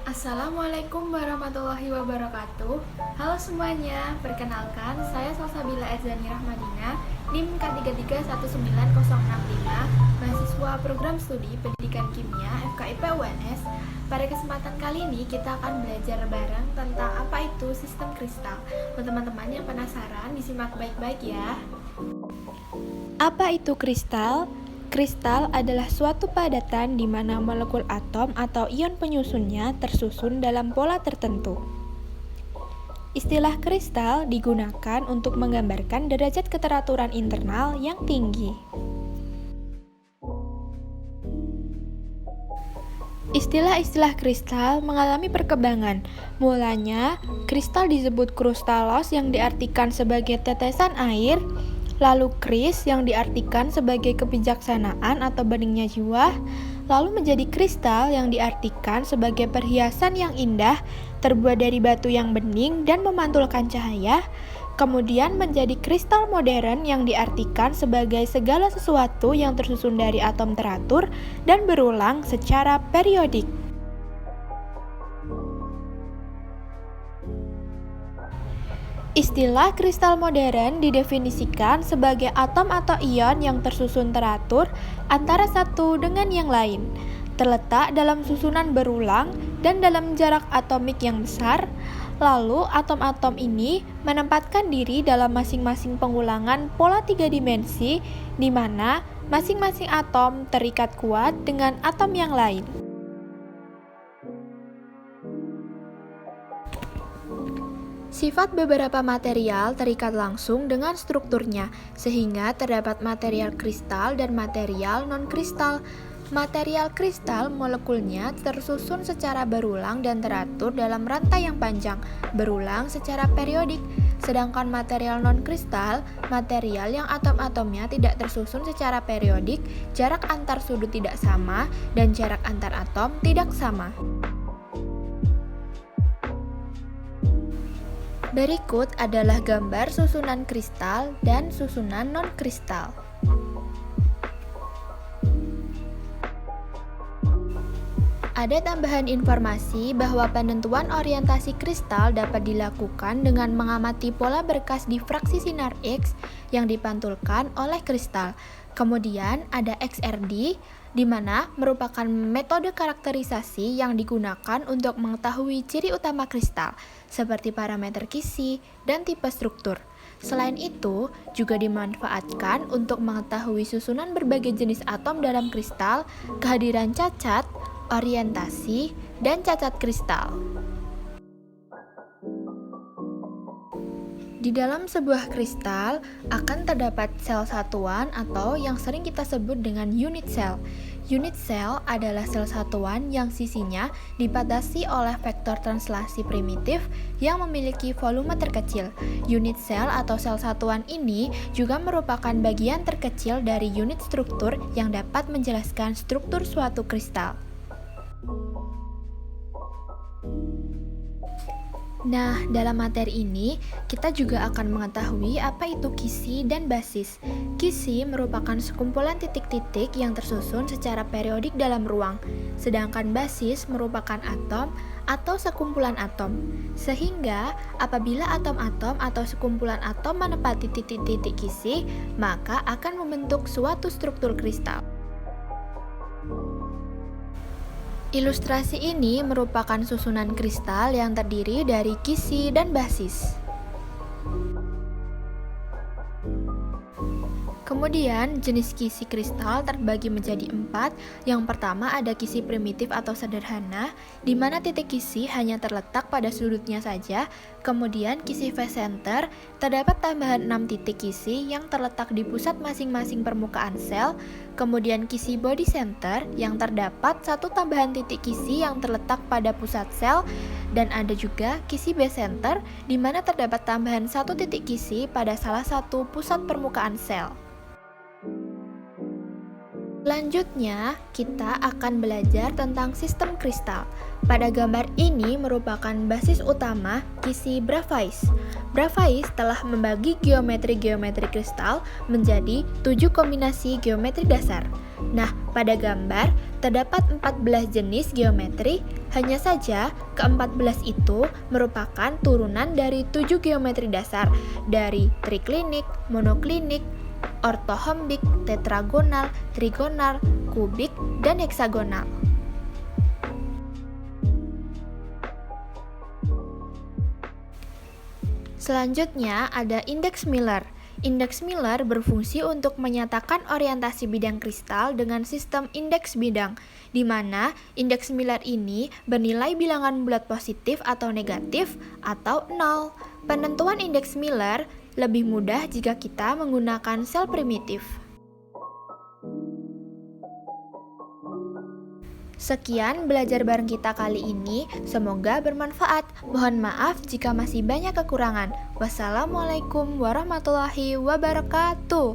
Assalamualaikum warahmatullahi wabarakatuh. Halo semuanya, perkenalkan saya Salsabila Edzani Rahmadina, NIM K331905, mahasiswa program studi Pendidikan Kimia FKIP UNS. Pada kesempatan kali ini kita akan belajar bareng tentang apa itu sistem kristal. Buat teman-teman yang penasaran, disimak baik-baik ya. Apa itu kristal? Kristal adalah suatu padatan di mana molekul atom atau ion penyusunnya tersusun dalam pola tertentu. Istilah kristal digunakan untuk menggambarkan derajat keteraturan internal yang tinggi. Istilah-istilah kristal mengalami perkembangan. Mulanya, kristal disebut krustalos yang diartikan sebagai tetesan air, lalu kris yang diartikan sebagai kebijaksanaan atau beningnya jiwa, lalu menjadi kristal yang diartikan sebagai perhiasan yang indah, terbuat dari batu yang bening dan memantulkan cahaya, kemudian menjadi kristal modern yang diartikan sebagai segala sesuatu yang tersusun dari atom teratur dan berulang secara periodik. Istilah kristal modern didefinisikan sebagai atom atau ion yang tersusun teratur antara satu dengan yang lain, terletak dalam susunan berulang dan dalam jarak atomik yang besar. Lalu atom-atom ini menempatkan diri dalam masing-masing pengulangan pola 3 dimensi, di mana masing-masing atom terikat kuat dengan atom yang lain. Sifat beberapa material terikat langsung dengan strukturnya, sehingga terdapat material kristal dan material non-kristal. Material kristal molekulnya tersusun secara berulang dan teratur dalam rantai yang panjang, berulang secara periodik. Sedangkan material non-kristal, material yang atom-atomnya tidak tersusun secara periodik, jarak antar sudut tidak sama, dan jarak antar atom tidak sama. Berikut adalah gambar susunan kristal dan susunan non-kristal. Ada tambahan informasi bahwa penentuan orientasi kristal dapat dilakukan dengan mengamati pola berkas difraksi sinar X yang dipantulkan oleh kristal. Kemudian ada XRD, di mana merupakan metode karakterisasi yang digunakan untuk mengetahui ciri utama kristal, seperti parameter Kishi dan tipe struktur. Selain itu, juga dimanfaatkan untuk mengetahui susunan berbagai jenis atom dalam kristal, kehadiran cacat, orientasi, dan cacat kristal. Di dalam sebuah kristal akan terdapat sel satuan atau yang sering kita sebut dengan unit cell. Unit cell adalah sel satuan yang sisinya dibatasi oleh vektor translasi primitif yang memiliki volume terkecil. Unit cell atau sel satuan ini juga merupakan bagian terkecil dari unit struktur yang dapat menjelaskan struktur suatu kristal. Nah, dalam materi ini, kita juga akan mengetahui apa itu Kishi dan basis. Kishi merupakan sekumpulan titik-titik yang tersusun secara periodik dalam ruang, sedangkan basis merupakan atom atau sekumpulan atom. Sehingga, apabila atom-atom atau sekumpulan atom menepati titik-titik Kishi, maka akan membentuk suatu struktur kristal. Ilustrasi ini merupakan susunan kristal yang terdiri dari Kishi dan basis. Kemudian, jenis Kishi kristal terbagi menjadi 4. Yang pertama ada Kishi primitif atau sederhana, di mana titik Kishi hanya terletak pada sudutnya saja. Kemudian Kishi face center, terdapat tambahan 6 titik Kishi yang terletak di pusat masing-masing permukaan sel. Kemudian Kishi body center, yang terdapat satu tambahan titik Kishi yang terletak pada pusat sel. Dan ada juga Kishi base center, di mana terdapat tambahan satu titik Kishi pada salah satu pusat permukaan sel. Selanjutnya, kita akan belajar tentang sistem kristal. Pada gambar ini merupakan basis utama Kishi Bravais. Bravais telah membagi geometri kristal menjadi 7 kombinasi geometri dasar. Nah, pada gambar terdapat 14 jenis geometri, hanya saja ke-14 itu merupakan turunan dari 7 geometri dasar, dari triklinik, monoklinik, ortohombik, tetragonal, trigonal, kubik, dan heksagonal. Selanjutnya ada indeks Miller. Indeks Miller berfungsi untuk menyatakan orientasi bidang kristal dengan sistem indeks bidang, di mana indeks Miller ini bernilai bilangan bulat positif atau negatif atau 0. Penentuan indeks Miller lebih mudah jika kita menggunakan sel primitif. Sekian belajar bareng kita kali ini, semoga bermanfaat. Mohon maaf jika masih banyak kekurangan. Wassalamualaikum warahmatullahi wabarakatuh.